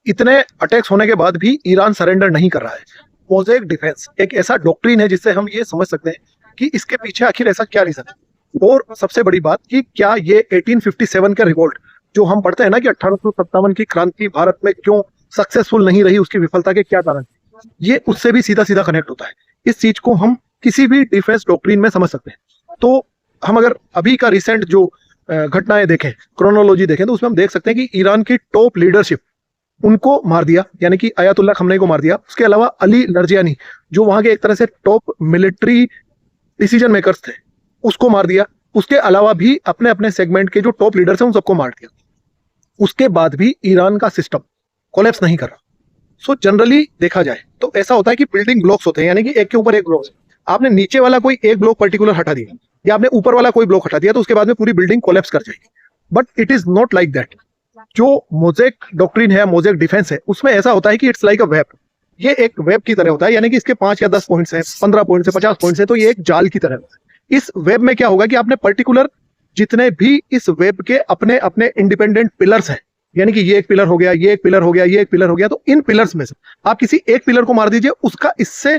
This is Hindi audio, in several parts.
इतने अटैक्स होने के बाद भी ईरान सरेंडर नहीं कर रहा है। मोज़ेक डिफेंस एक ऐसा डॉक्ट्रिन है जिससे हम ये समझ सकते हैं कि इसके पीछे आखिर ऐसा क्या रीजन है। और सबसे बड़ी बात कि क्या ये 1857 का रिवोल्ट जो हम पढ़ते हैं ना कि 1857 की क्रांति भारत में क्यों सक्सेसफुल नहीं रही, उसकी विफलता के क्या कारण, ये उससे भी सीधा सीधा कनेक्ट होता है। इस चीज को हम किसी भी डिफेंस डॉक्ट्रिन में समझ सकते हैं। तो हम अगर अभी का रिसेंट जो घटनाएं देखें, क्रोनोलॉजी देखें, तो उसमें हम देख सकते हैं कि ईरान की टॉप लीडरशिप उनको मार दिया, यानी कि अयातुल्ला खमनेई को मार दिया। उसके अलावा अली लर्जियानी जो वहां के एक तरह से टॉप मिलिट्री डिसीजन मेकर्स थे, उसको मार दिया। उसके अलावा भी अपने अपने सेगमेंट के जो टॉप लीडर्स हैं उन सबको मार दिया। उसके बाद भी ईरान का सिस्टम कोलैप्स नहीं कर रहा। सो जनरली देखा जाए तो ऐसा होता है कि बिल्डिंग ब्लॉक्स होते हैं, यानी कि एक के ऊपर एक ब्लॉक। आपने नीचे वाला कोई एक ब्लॉक पर्टिकुलर हटा दिया या आपने ऊपर वाला कोई ब्लॉक हटा दिया तो उसके बाद में पूरी बिल्डिंग कोलैप्स कर जाएगी। But it is not like that. जो मोज़ेक डॉक्ट्रिन है, मोज़ेक डिफेंस है, उसमें ऐसा होता है कि इट्स लाइक अ वेब। ये एक वेब की तरह होता है, यानी कि इसके 5 या 10 पॉइंट्स हैं, 15 पॉइंट्स है, 50 पॉइंट्स है, तो ये एक जाल की तरह होता है। इस वेब में क्या होगा कि आपने पर्टिकुलर जितने भी इस वेब के अपने अपने इंडिपेंडेंट पिलर्स हैं, यानी कि ये एक पिलर हो गया, ये एक पिलर हो गया, ये एक पिलर हो गया, तो इन पिलर्स में से आप किसी एक पिलर को मार दीजिए, उसका इससे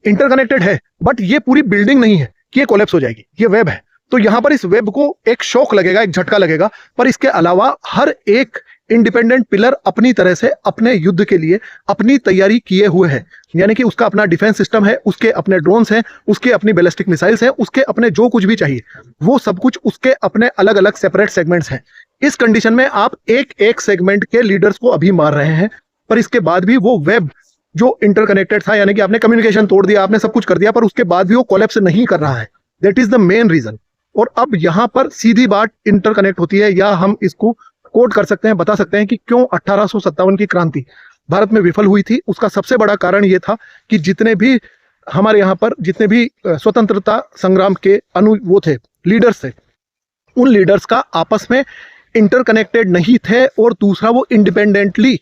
इंटरकनेक्टेड है, बट ये पूरी बिल्डिंग नहीं है कि ये कोलैप्स हो जाएगी, ये वेब है। तो यहां पर इस वेब को एक शॉक लगेगा, एक झटका लगेगा, पर इसके अलावा हर एक इंडिपेंडेंट पिलर अपनी तरह से अपने युद्ध के लिए अपनी तैयारी किए हुए है। यानी कि उसका अपना डिफेंस सिस्टम है, उसके अपने ड्रोन्स हैं, उसके अपनी बैलिस्टिक मिसाइल्स हैं, उसके अपने जो कुछ भी चाहिए वो सब कुछ उसके अपने अलग अलग सेपरेट सेगमेंट्स हैं। इस कंडीशन में आप एक एक सेगमेंट के लीडर्स को अभी मार रहे हैं, पर इसके बाद भी वो वेब जो इंटरकनेक्टेड था, यानी कि आपने कम्युनिकेशन तोड़ दिया, आपने सब कुछ कर दिया, पर उसके बाद भी वो कोलैप्स नहीं कर रहा है। That is the main reason. और अब यहां पर सीधी बात इंटरकनेक्ट होती है, या हम इसको कोट कर सकते हैं, बता सकते हैं कि क्यों 1857 की क्रांति भारत में विफल हुई थी। उसका सबसे बड़ा कारण यह था कि जितने भी हमारे यहाँ पर जितने भी स्वतंत्रता संग्राम के वो थे, लीडर्स थे, उन लीडर्स का आपस में इंटरकनेक्टेड नहीं थे। और दूसरा, वो इंडिपेंडेंटली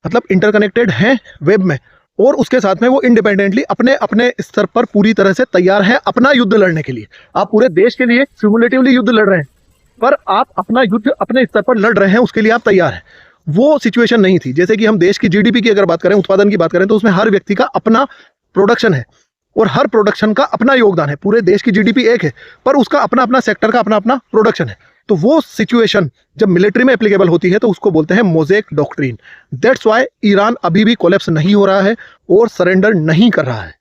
मतलब इंटरकनेक्टेड हैं वेब में, और उसके साथ में वो इंडिपेंडेंटली अपने अपने स्तर पर पूरी तरह से तैयार हैं अपना युद्ध लड़ने के लिए। आप पूरे देश के लिए क्यूमुलेटिवली युद्ध लड़ रहे हैं, पर आप अपना युद्ध अपने स्तर पर लड़ रहे हैं, उसके लिए आप तैयार हैं। वो सिचुएशन नहीं थी। जैसे कि हम देश की जीडीपी की अगर बात करें, उत्पादन की बात करें, तो उसमें हर व्यक्ति का अपना प्रोडक्शन है और हर प्रोडक्शन का अपना योगदान है। पूरे देश की जीडीपी एक है, पर उसका अपना अपना सेक्टर का अपना अपना प्रोडक्शन है। तो वो सिचुएशन जब मिलिट्री में एप्लीकेबल होती है तो उसको बोलते हैं mosaic doctrine. That's why Iran अभी भी कोलैप्स नहीं हो रहा है और सरेंडर नहीं कर रहा है।